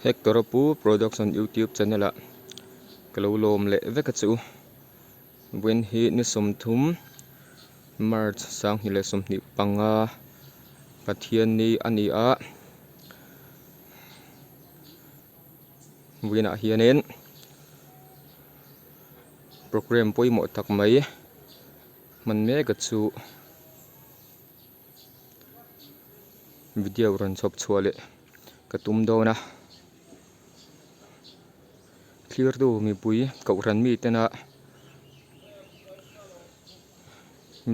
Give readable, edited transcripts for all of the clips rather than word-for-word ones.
Hectorapu Production YouTube channel a kalo lom le veka chu wen hi ni somthum March sang hi le somni panga pathian ni ani a wina hianin program poimo tak mai man me ka chu video ran chop chhuale katum do na clear do mi pui kau ran mi tena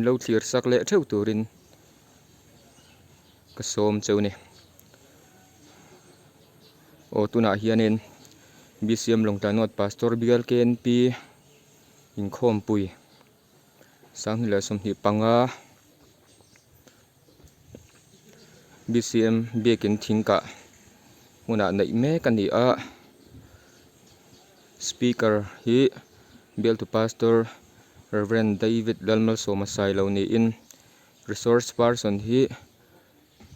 lo clear sak le theu turin ka som cheu ni o tuna hianin BCM Longtanot Pastor Bial KNP in khom pui sang hila somni panga BCM bekin thingka muna nei me kan ni a speaker hi Bial to Pastor Reverend David Lalmal Somasai lo ni in resource person hi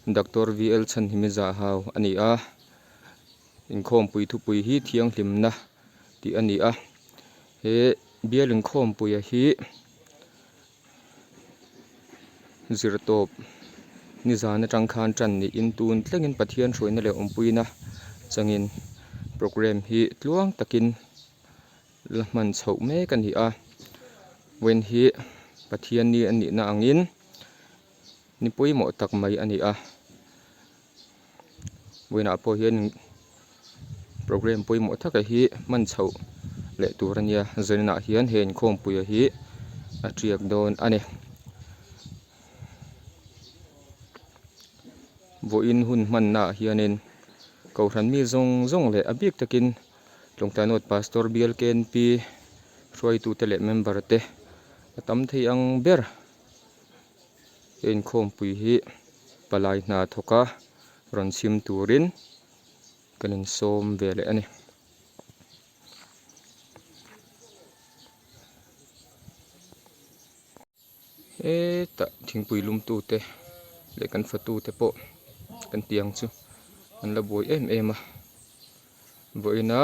Dr. VL Chan Himiza Hau ani a in khom pui thu pui hi thiang hlim na ti ani a he Bial in khom pui hi zirtop ni zana tangkhan tran ni in tun tlengin pathian hroina le ompuina changin program hi tluang takin lahman chho me kan hi a wen hi pathian ni ani na angin ni poimo tak mai ani a wena po hian program poimo thaka hi man chho le turania zanina hian hen khom pui hi atriak don ani vo in hun man na hianin ko ran mi zong zong le abik takin Longtanot Pastor Bial KNP roi tu tele member te atam thei ang ber en khom pui hi palai na thoka ron sim turin kanin som vele ani ta thingpui lum tu te le kan fatu te po kan tiang chu an la boi em a boina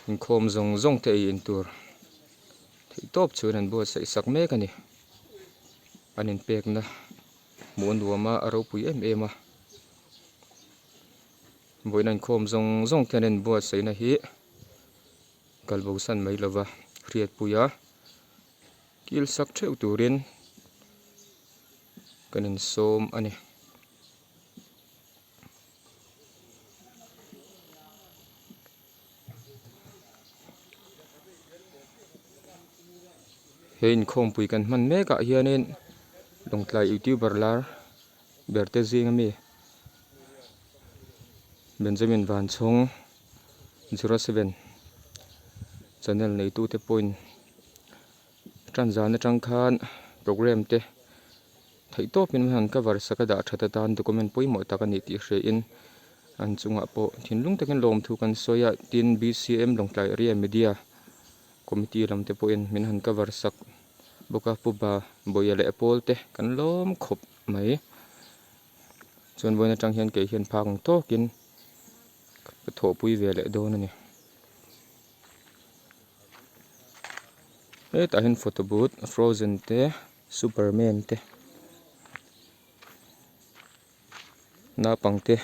in khom zong zong te in tur thei top chuan an bo sai sak me kani anin pek na mon duama aro pui em a boina in khom zong zong tenen bo sai na hi kalbo san mai lova riat puya kil sak theu turin kanin som ani hein khom pui kan man me ka hianin longtlai YouTuber lar berte zingami Benjamin Van Chong 07 channel nei tu te point tranzana tangkhan program te thei top in han cover sakada thata tan document poimo takani ti hre in an chunga po thinlung takin lom thu kan soya tin BCM Longtlai area media committee lam te po in min han cover sak boka puba boyale apol te kan lom khop mai chon boina tang hian ke hian phang tokin tho pui vele don ani ta hin photo booth Frozen te Superman te na pangte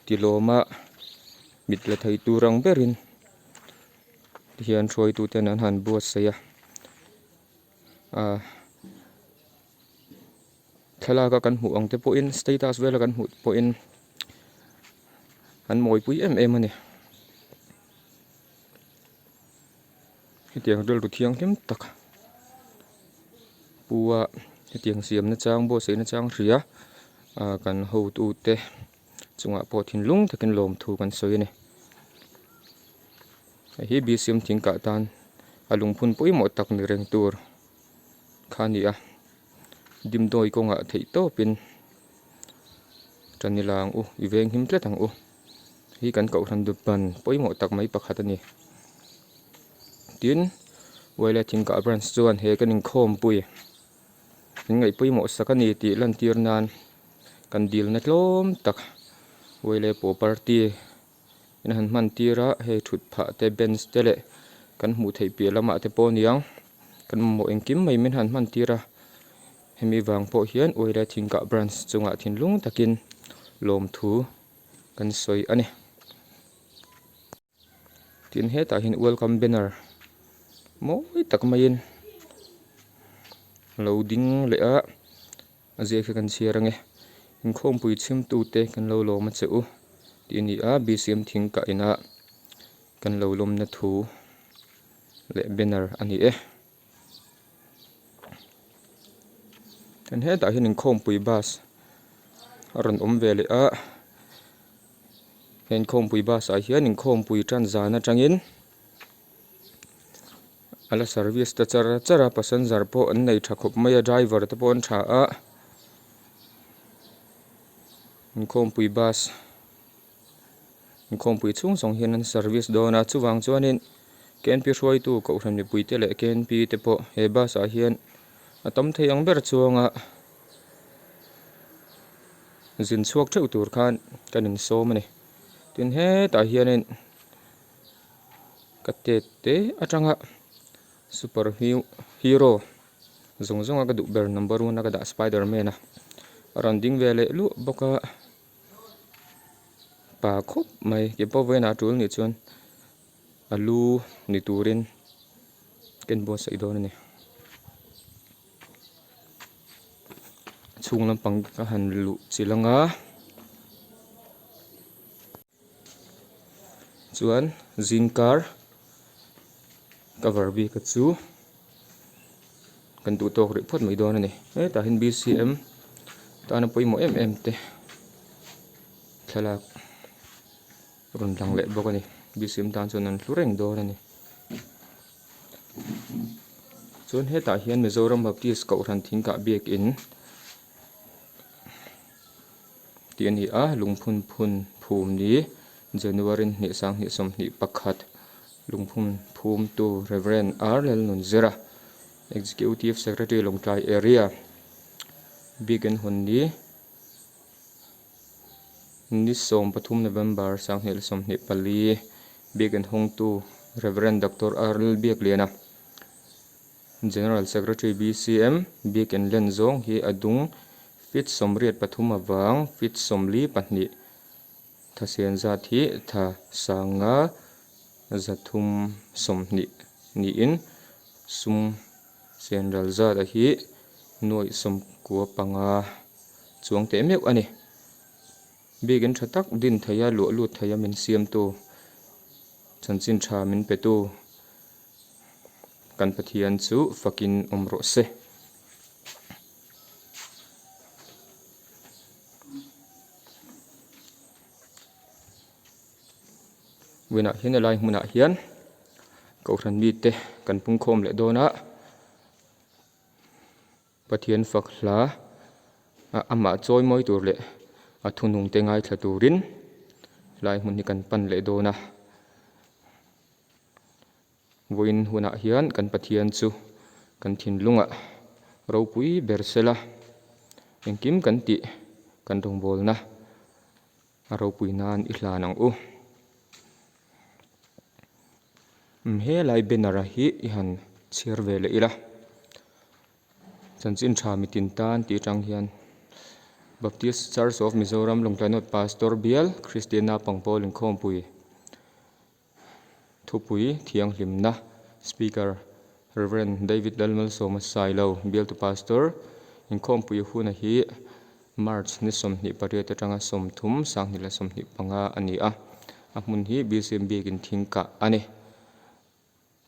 tiloma mitla thai turang berin hian roi tu ten an han buat saya thalaka kan hmu ang te po in status vela kan hmu po in an moi pui em ani hitiang dol tu thiang hlim tak puwa hitiang siam na chang bo sei na chang ria kan ho tu te chunga po thinlung takin lom thu kan soi ni hi BCM thingka tan alung phun poimo tak ni reng tur khani a dim doi ko nga thei to pin tranilang iveng him tletang hi kan kau ran du pan poimo tak mai pakhat ani tin wala thingka branch chuan he kanin khom pui ngai poimo sakani ti lan tir nan kan dil na tlom tak wele po party in han man tira he thut pha te bench te le kan hmu thei pi lama te pawh niang kan mo engkim mai min han man tira hemi wang pawh hian oile thingka branch chunga thinlung takin lawm thu kan soi ani tin hetah hin welcome banner mawi tak maiin loading le a ziak kan siar ange in khom pui chim tu te kan lo lawm a cheu ti ni a BCM thingka ina kan lo lom na thu le banner ani kan hetah hin in khom pui bus ron om ve le hen khom pui bus a hian in khom pui tran zana tangin ala service ta chara passenger po an nei thakop mai driver te pon tha a in khom pui bus in khom pui chung song hian an service dona chuwang chuanin KNP hroi tu ko hran ni pui te le KNP te po he bus a hian atom thei ang ber chuanga zin chuak theu tur khan kanin som ani tin he ta hianin kate te atanga super hero zong aga du ber number 1 aga da Spider-Man randing vele lu boka pa khop mai ke po vena tul ni chuan alu ni turin ken bo sai don ni chung lampang ka han lu chilanga chuan zinkar cover bi ka chu kan tu tok ri phot mai don ani ta hin BCM ta na poimo te thalak run lang le bok ani BCM tan chuan an thlureng don ani chuan heta hian Mizoram Baptist ko ran thingka biak in tiani a lungphun phum ni January ni sang ni som ni pakhat lungphun phum tu Reverend RL Nunzera Executive Secretary Longtrai Area bigan hunni ni som pathum November sang hel som ni pali bigan hong tu Reverend Dr. RL biak lena General Secretary BCM bigan lenzong hi adung fit somriat pathum awang fit somli pahni thasian zathi tha sanga zathum somni ni in sum sendal zat a hi noi som ko panga chuang te mek ani bigin thatak din thaya lu lu thaya min siam tu chanchin tha min pe tu kan pathian chu fakin omro se wina hin alai hmuna hian ko hran mi te kan pung khom le dona pathian fakhla ama choi moi tur le athunung te ngai thaturin lai hmun ni kan pan le dona voin huna hian kan pathian chu kan thin lunga ropui bersela engkim kan ti kan rong bolna ropui nan i hlanang u he lai benara hi ihan chhir vele ila chanchin tha mitin tan ti tang hian Baptist Church of Mizoram Longtlainot Pastor Bial Christina Pangpol in khompui thupui thiang hlimna Speaker Reverend David Dalmal Soma Sailo Bial to Pastor in khompui huna hi March ni som ni pariat atanga som thum sang ni la som ni panga ani a mun hi BCMB kin thingka ani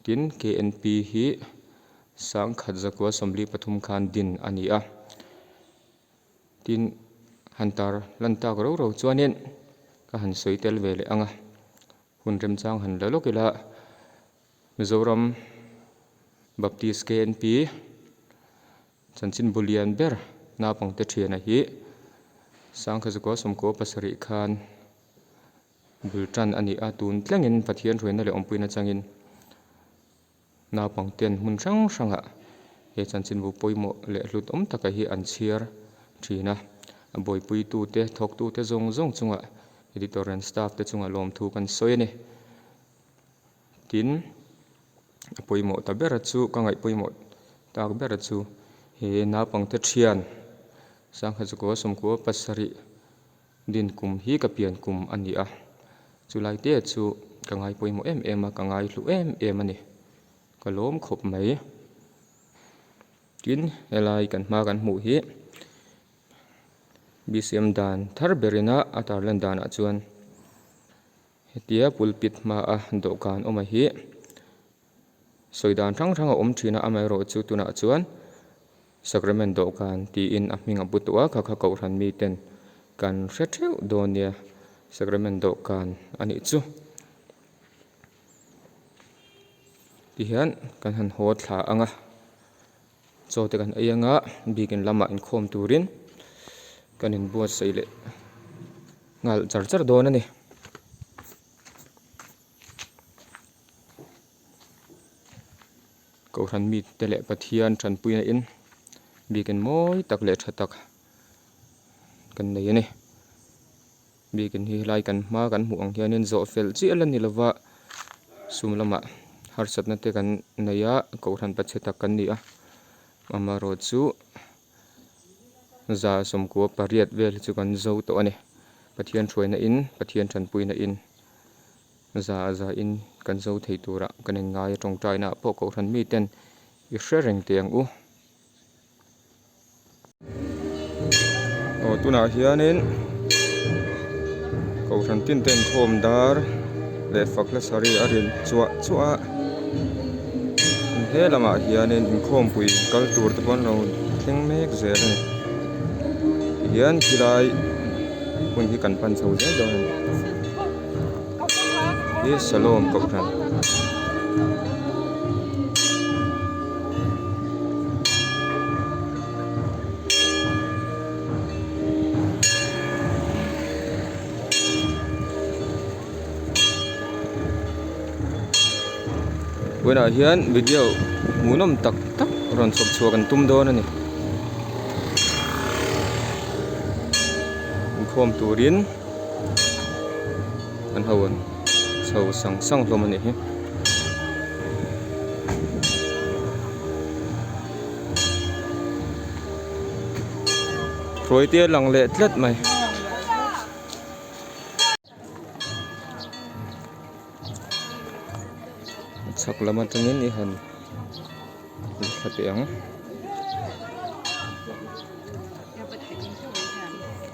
tin KNP hi sang khadzakwa somli pathum khan din ani a tin hantar lantak ro ro chuanin ka han soitel vele anga hunrem chang han lalokila Mizoram Baptist KNP chanchin bulian ber na pangte thiana hi sang khadzakwa somko pasari khan bultan ani a tun tlengin pathian roina le ompuina changin na pangten mun ranga he chanchin bu poimo le hlut om taka hi an chiar thina boy pui tu te thok tu te zong zong chunga editor and staff te chunga lom thu kan soi ni tin poimo ta bera chu ka ngai poimo tak bera chu he na pang te thian sang kha ko som ko pasari din kum hi ka pian kum ani a chulai te chu ka ngai poimo em a ka ngai hlu em ani ka lom khop mai tin elai kan ma kan mu hi BCM dan thar berina atarlan dan a chuan hetia pulpit ma a dokan oma hi soidan thang thang a om thina amai ro chu tuna chuan sacrament dokan ti in a hminga butua kha kha ko ran mi ten kan hreteu donia sacrament dokan ani chu ti hian kan han ho thla anga chote kan ayanga bikin lama in khom turin kanin buat seile ngal char don ani ko ran mi tele pathian than puina in bikin moi takle thatak kan nei ani bikin hi lai kan ma kan mu ang hianin zo fel chi alan ni lawa sumlama har satna te kan neya ko ran pachetak kan ni a mama ro chu za som ko pariat vel chu kan zo to ani pathian throina in pathian than puina in za in kan zo thei tura kan ngai tong taina po ko ran mi ten i shereng tiang u o tuna hianin ko ran tin ten khom dar le fakla sari arin chua he lama hianin in khom pui kal tur te pon ro thing mek zer ni hian kilai kun hi kan pan chho zel don hi salom ko ran wena hian video munom tak ron sok chua kan tum don ani khom turin kan hawon so sang hlom ani hi roi te lang le tlet mai chak lama tangin i han khatiang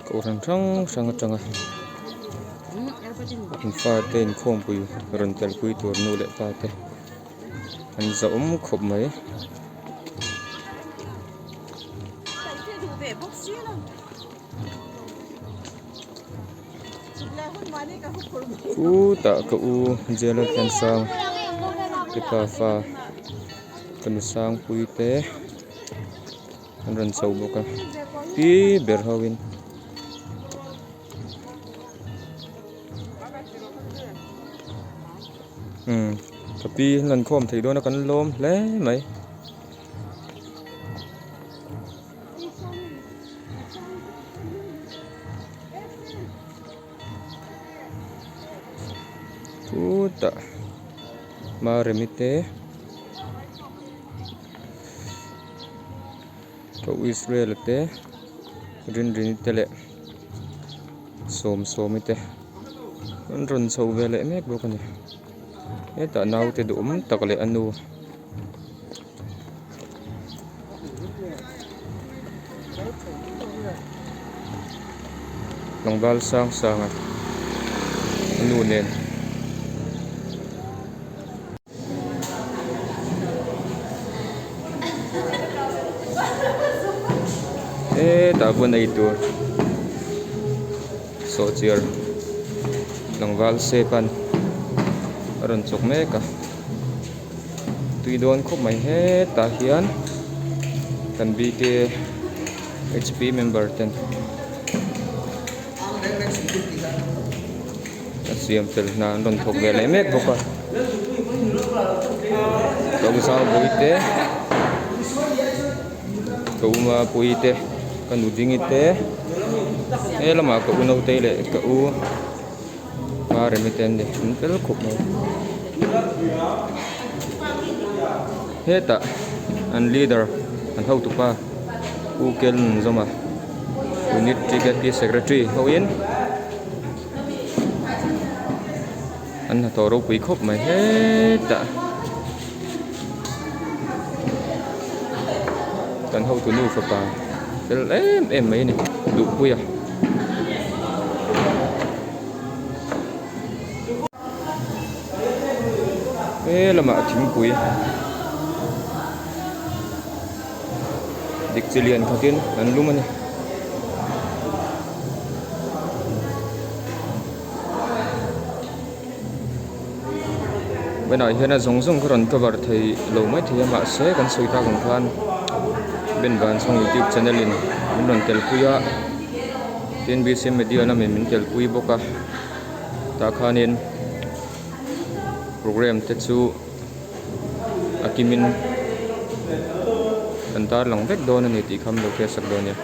ko ran sang in fa ten khom pui ron tel pui tur nu le pa te an za khop mai ta ka u jela kan sang te ka fa kan sang pui te an ran chau boka pi ber hawin tapi lần khom thấy đó nó cắn lôm lé mấy puta ma remite cậu Israel te rin tele som ite ron sâu về lệ mét bố con này ta nào thì đúng tắc lệ anu lòng bal sang à anu nền ta vừa này tour so chiar lòng bal sepan ron chok me ka tui don khop mai he ta hian kan bi ke HP member ten asiam tel na ron thok ve le mek boka to sa boite to ma puite kan uding ite lama ka unaw tay le ka u pare miten de pel khop mo heta an leader an how to pa u kel zoma unit deputy secretary hoin an to ro pui khop mai heta kan how to nu fa pa pel em mai ni du pui à lama thing pui dik chilian khatin an lumani benai hena zong kharon cover thei lo mai thia ma se kan soita kan khan ben ban song YouTube channel in min tel puya TNBC media na min tel pui boka ta khanin program te chu akimin antar lang vek don ani ti kham lo ke sak don ya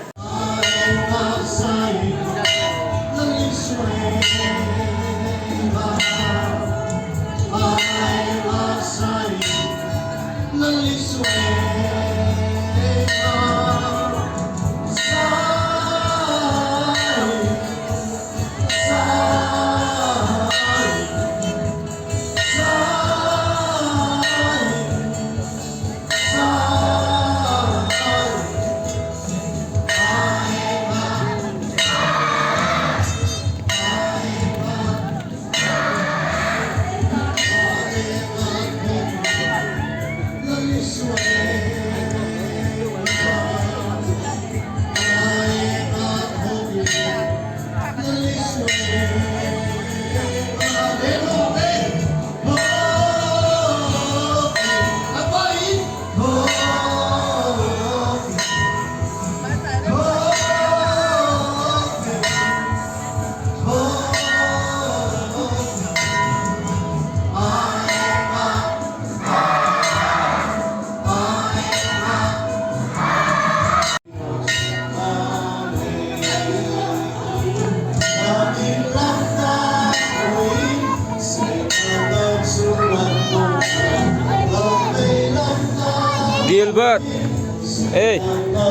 Gilbert,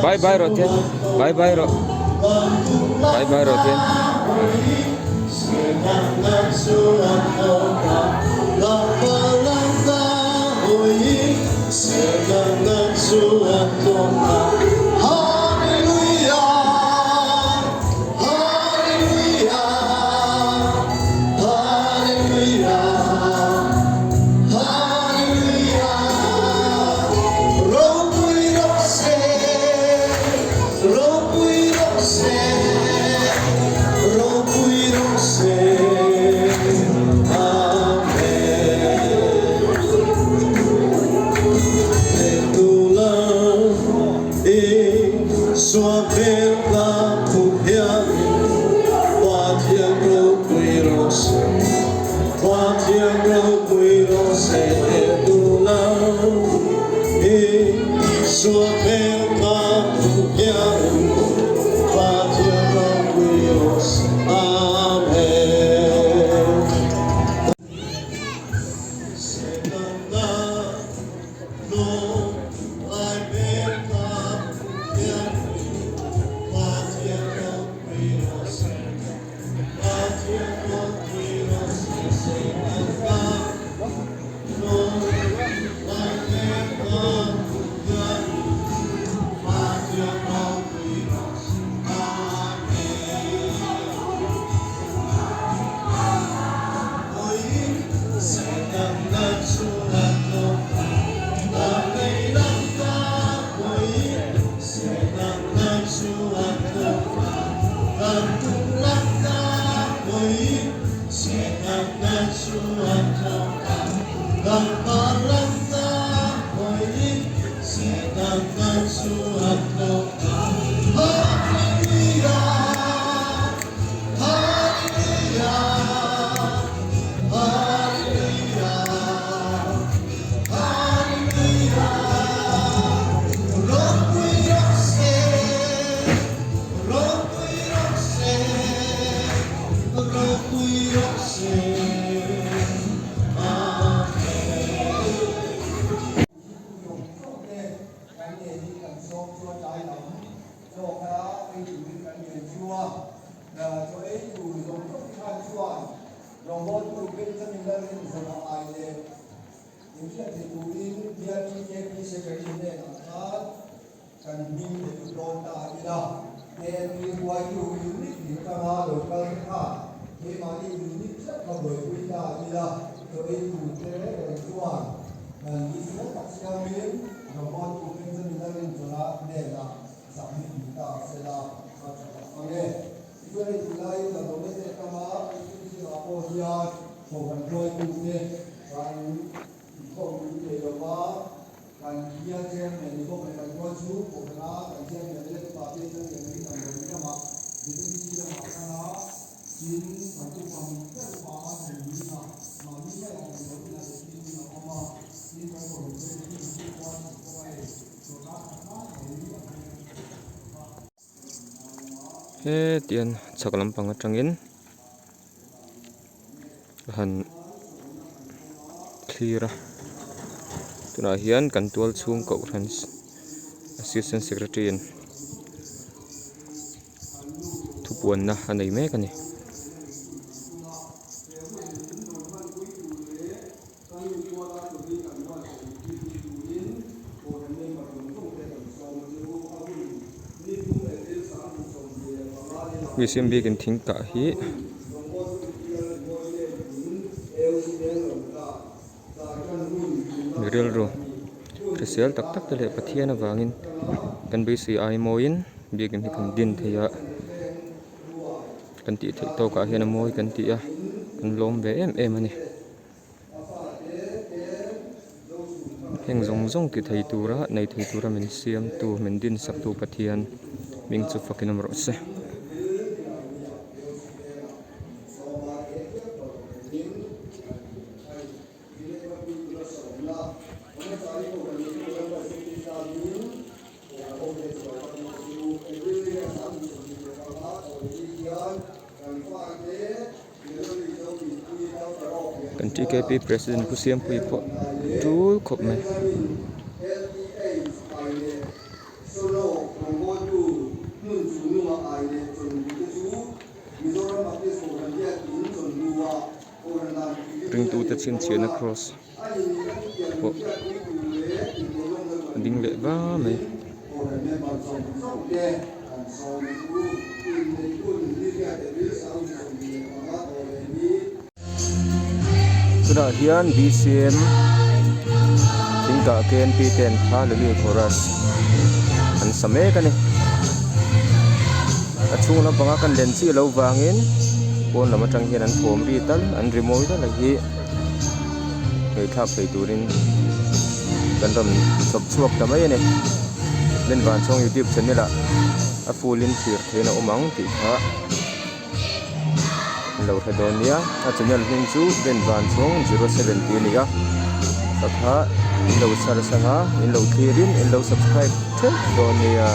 bye Rotian, bye Rotian. he tian chaklam pang atangin han clear tuna hian kan tual chhung ko ran assistant secretary in thupuan na anei mek ani Wisem bikin tingkah hi real ro resel tak tak tele pathian awangin kan bisi ai moin bikin hi kan din theya kan ti thei to ka hian moi kan ti a kan lom ve em ani heng zong zong ki thei tura nei thei tura min siam tu min din sak tu pathian ming chu fakin amro se kan TKP president ku siam pui po tu khop mai ring tu ta chin chin across po ding le ba mai tuna hian BCM tingka KNP ten tha leli chorus an same kani achung na banga kan len chi lo wangin pon lama tang hian an thom ri tal an remoi da lagi hei thap hei turin kan ram sop chuak ta mai ne len wan chong YouTube channel a full in thir thena omang ti kha lo hedonia a channel ning chu ben van chong 070 ni ga takha lo sar sanga in lo thirin in lo subscribe the donia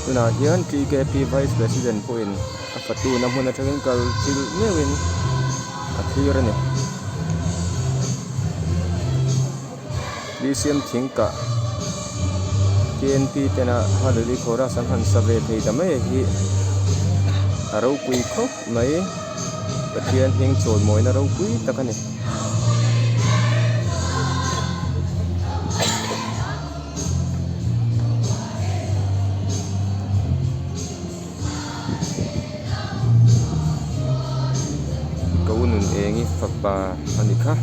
tuna hian TKP vice president point a fatu na hmun atangin kal chil newin a thlir ani BCM thingka KNP tena haluli khora san han save thei dame hi aro kui khop mai pathian hing chol moina ro kui takani kaunun engi fakpa anikha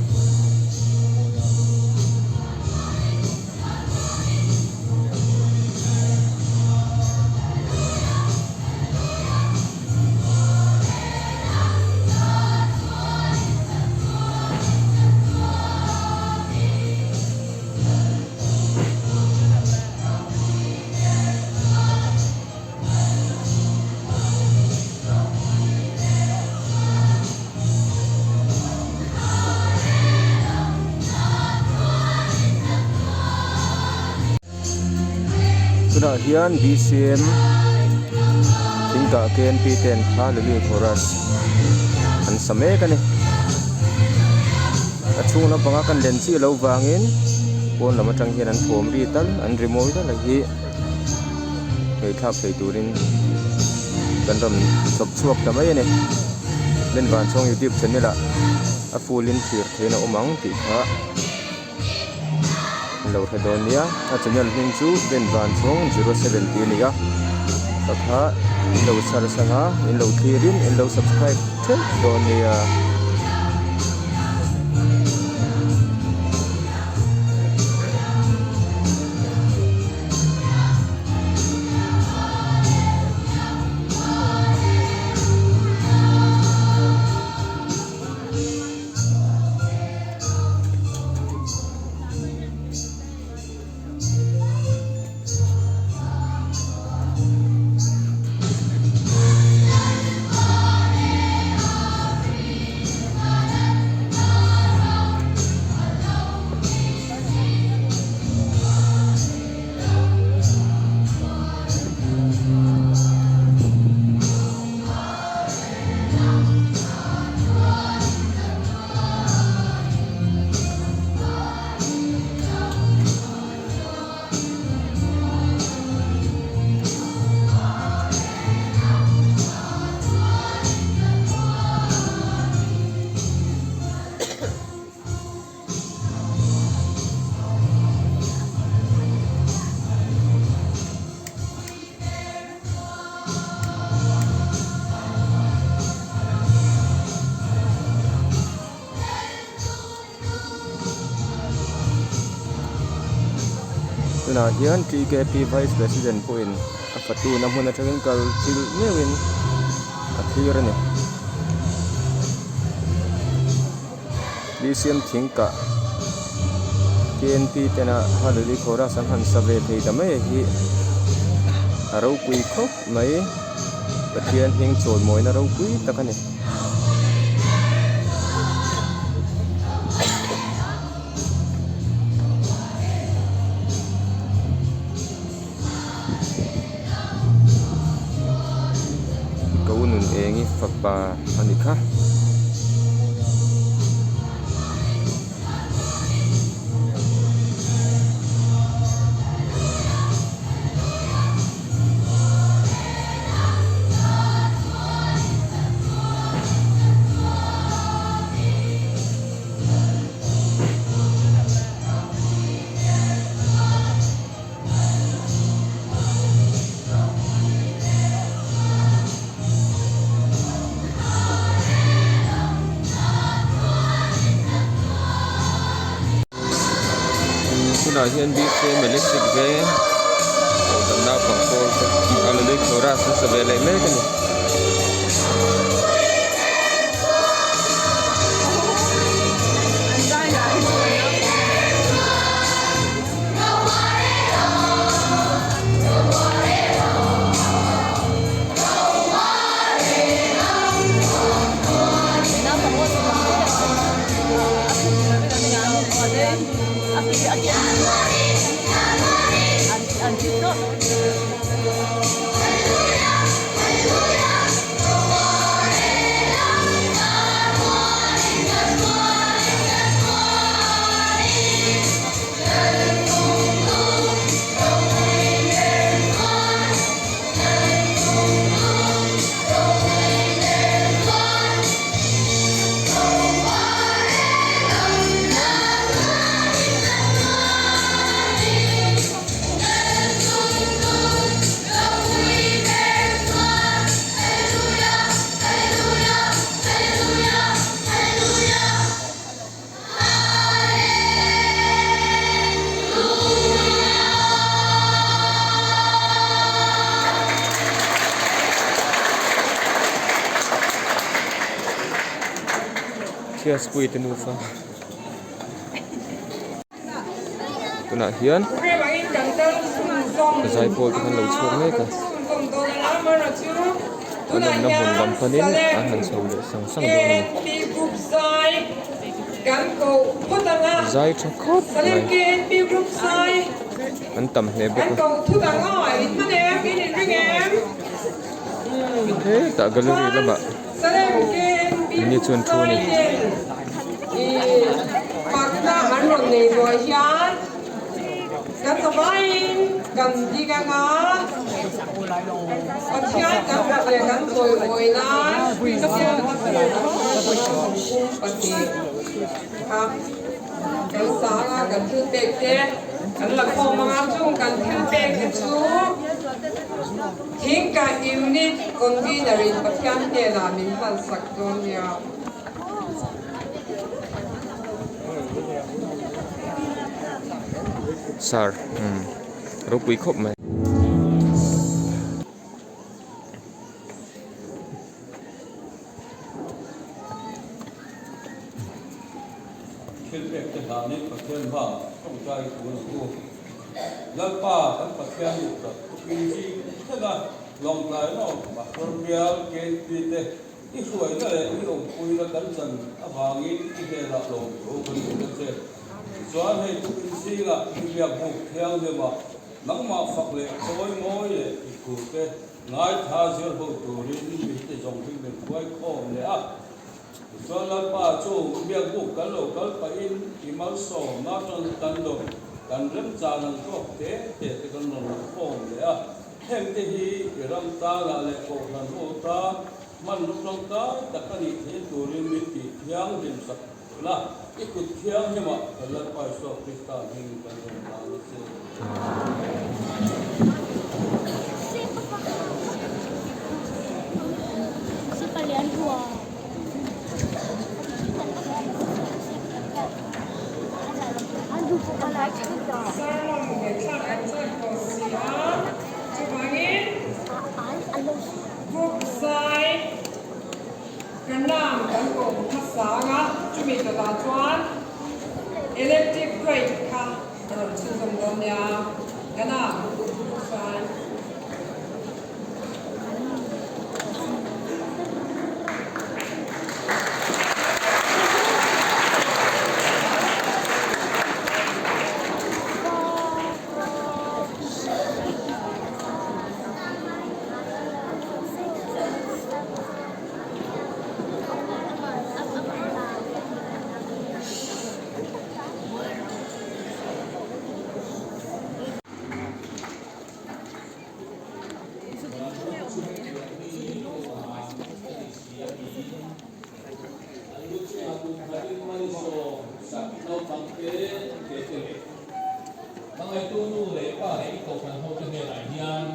tuna hian BCM thingka KNP ten haluli chorus an same kani achungna banga kan len chi lo wangin pon lama tang hian an thom ri tal an remoi da la hi hei thap thei turin kan ram sop chuak tamai ne len wan chong YouTube channel a fullin thir theina omang ti kha lo Hedonia a channel hing chu ben van chong 070 ni ga sakha lo sar sanga in lo thirin in lo subscribe the Donia tuna hian TKP Vice President poin a fatu na hmun atangin kal chil newin a thlir ani BCM thingka KNP tena haluli khora san han save thei dame hi aro kui khop mai pathian hing chol moina ro kui takani kaunun engi fakpa anikha tuna hian BCM electric ve damna pangpol haluli khora san save le me kani Cheers pui tenu fa tuna hian zai pol kan lo chhok me ka alam na hun lam panin a han chho le sang sang do ni zai thakot mai an tam hle bek he ta gallery lama ni chun thu ni Magda Maron nei boy hian kan sabain kan diga nga pathian kan le kan soi oina pathian pati ha kan sanga kan thil pek te kan la kho mga chung kan thil pek te chu thing ka unit convener in pathian te la min han sak don ya sar ro pui khop mai Khil pek te ha ni pathian ba tong chai ku ku lal pa kan pathian ni ta kin ji thela long lai no ba korbial ke ti te i suai la le i ong pui la kan chan a wangi ti he la lo o kan ni che chuan hei tu kin si la i ya bu thiang de ma nang ma phak le soi moi le i ku te ngai tha zir ho tu ri ni te jong thing le khoi khom le a chuan lal pa chu biak bu kan lo kal pa in i mal so na chon kan lo kan rem cha nang ko te kan lo khom le a hem te hi ram ta la le ko nan ho ta man lu long ta ta kan ni the tu ri mi ti thiang dim sak la i ku thiang ni ma lal pa so krista hin kan lo ta le se sekalian dua. Aduh, kepala kita. Electric grade ka ron chuzom dom ya kana san Mangai tu nu le pa le ko kan ho te ne lai hian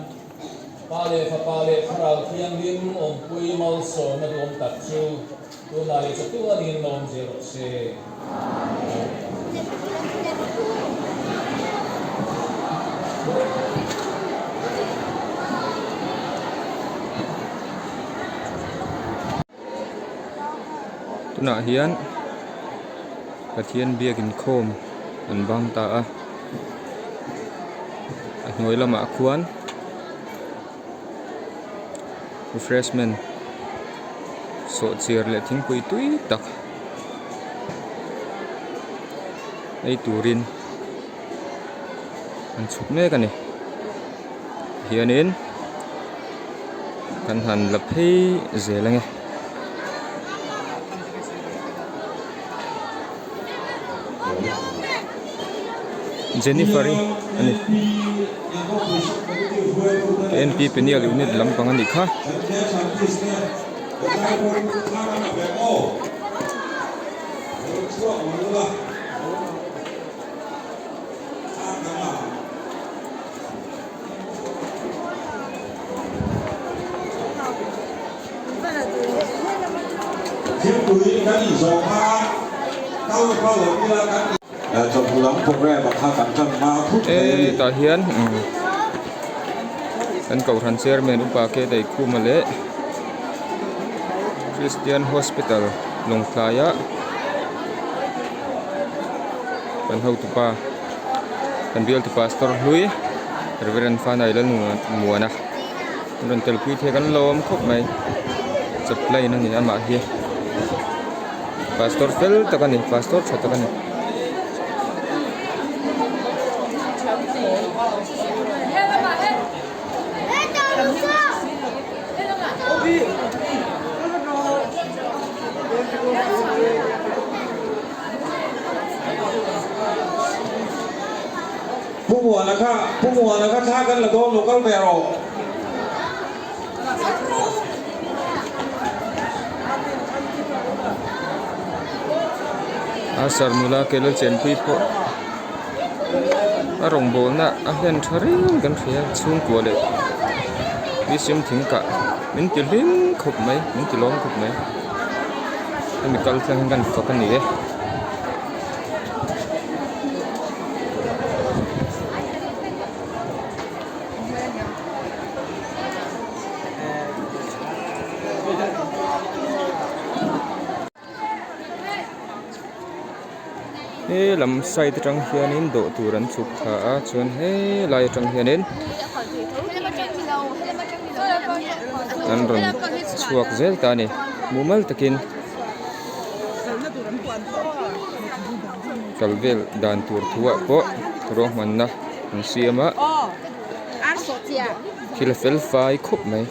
pa le pha rau thiang lim om pui mal so na dom tak chu tu na le chu anin nom je ro se tuna hian pathian biakin khom an bang ta a hnuai lama khuan refreshment so chiar le thingpui tui tak ei turin an chuk me ka ni hianin kan han la phei zelange Jennifer ani NP Penial unit lampang ani kha ta hian kan kau ran chairman upa ke dai khumale Christian Hospital Longklaya kan hau tu pa kan bial tu pastor hui reverend fa nai lan muana ron tel pui the kan lom khop mai chap lai na ni ama hi pastor fel ta kan ni pastor cha ta kan niผู้มัวนะครับท่ากันแล้วก็ลูกก็แวร์ asar mula kelal chen pui po arong bol na a hian tharin kan thria chung ko le visim thing ka min ti lim khop mai min ti lom khop mai mi kal thang kan ko kan ni lam sai te tang hianin do turan chuk tha a chuan he lai tang hianin an ron chuak zel ta ni mumal takin kalvel dan tur thuwa po ro manna an siama kila fel fai khop mai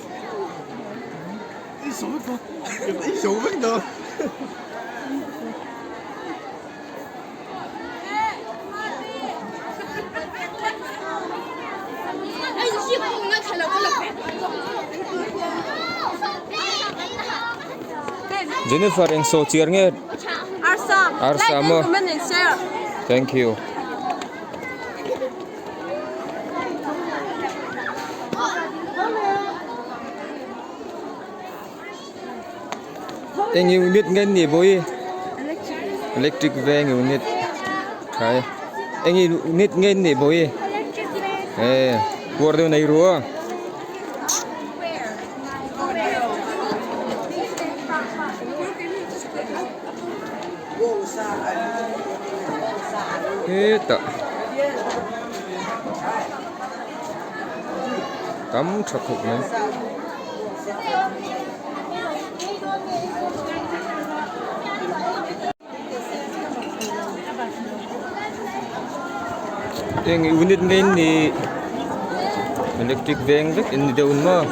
Jennifer yang so cheernya Arsa mo. Thank you. Yang unit ngen ni boy. Electric van unit. Kai. Yang unit ngen ni boy. Keluar dari ruang. Eta kamu cakap ni yang unit ni electric van dek ini daun mah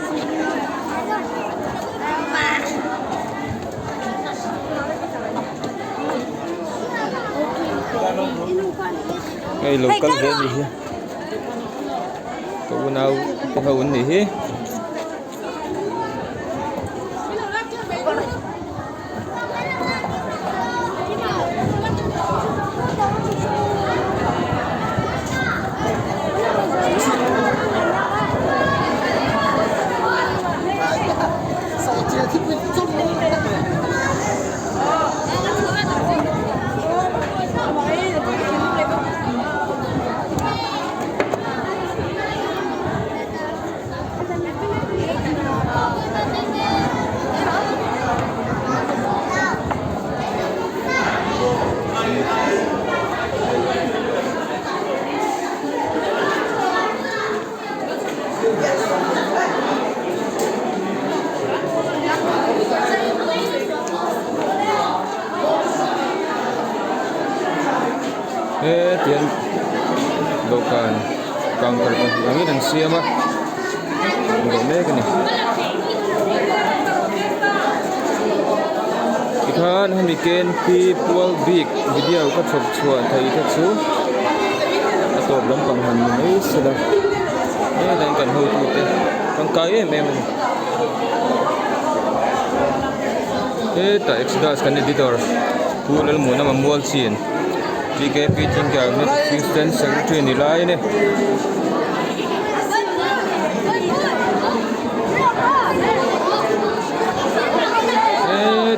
cái local van gì hết, tụi nào cái hậu gì hết, tiền bukan kanker yang ini dan siapa nggak kan nih ikan hamiken people big video kat chop chuan thai thak chu atop lam pang han mai sida dan kan ho tu te kan kai em ta exodus kan editor pulal mo na mamual sin PKP tinggal ni Kingston Secretary nilai ni.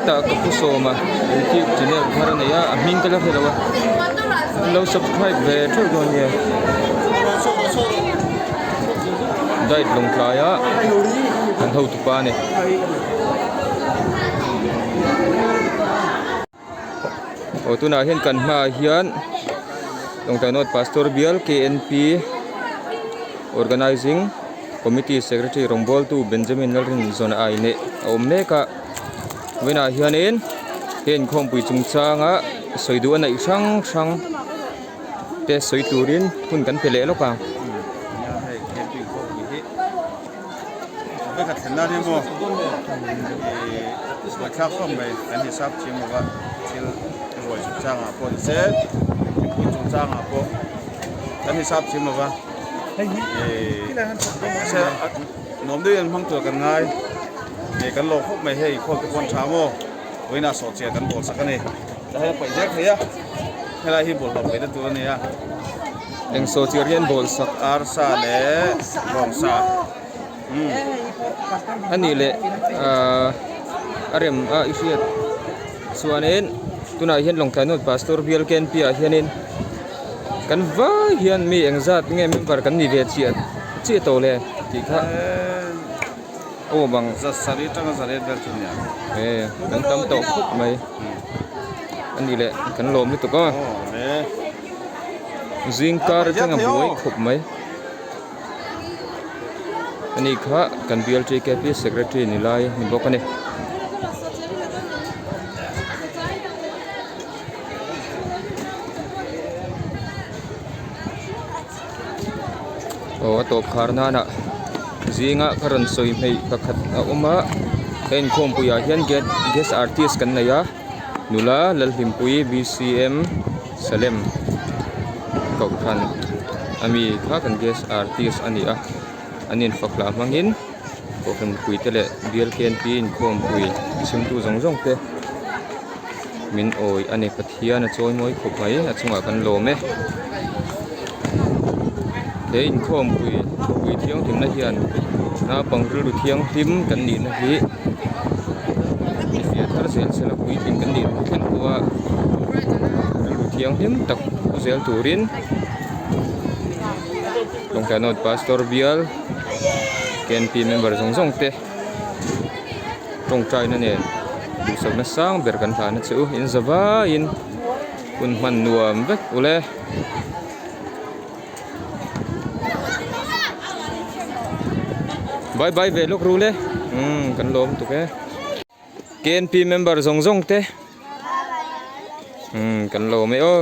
Tak kepuso mah. YouTube channel karena ya amin kalau hello. Hello subscribe betul kan ya. Dait long kaya. Kan hau tu pa ni. Oh tu nak hian kan ma hian long tanot Pastor Bial KNP Organizing Committee Secretary Rongbol tu Benjamin Nalrin zona ai ne omne ka wena hianin hen khom pui chung changa soidu anai sang sang te soiturin hun kan pele lo kaไม่ขัดขืนหน้าที่มัวมาข้าวข้อมไปอันที่ซับชิมว่าชิลรวยจุดจ้างอ่ะพอเสร็จคุยจุดจ้างอ่ะพออันที่ซับชิมว่าเสร็จน้องด้วยยังพังตัวกันง่ายกันโลกพวกไม่ให้คนทุกคนช้าโม่ไว้น่าสอดเสียกันบอลสักนี่จะให้ไปแยกเฮียให้ได้ที่บอลหลบไปได้ตัวนี้อ่ะ eng so chirian bol sak อาร์ซาเล่รองซาani le arem a isiat suanen tuna hian long tanot Pastor Bial KNP a hianin kan va hian mi engzat nge member kan ni ve chi to le ti kha o bangจะสลิดจังสลิดเบลจุนเนี่ย kan tam to khop mai ani le kan lom ni to ko โอ้เล่ zingkar changa buai khop mai ani kha kan Bial KNP secretary ni lai ni bokane o top kharna na zinga karan soi mei pakhat a oma hen khom puya hian guest artist kan naya nula lalhimpui BCM Salem kau khan ami kha kan guest artist ani a anin fakla mangin ko kan pui tele Bial KNP in khom pui sim tu zong zong te min oi ani pathia na choi moi khop mai a chunga kan lo me để in khom pui thiang tim na hian na pangru thiang tim kan ni na hi ifia thar sel sel pui tim kan ni kan kuwa ru thiang tim tak zel turin long kanot Pastor Bial KNP member zong zong te tong trai na ne du sak na sang ber kan thana chu in zawa in kun man nuam vek ule bye bye ve lok rule kan lom tu ke KNP member zong zong te kan lo me o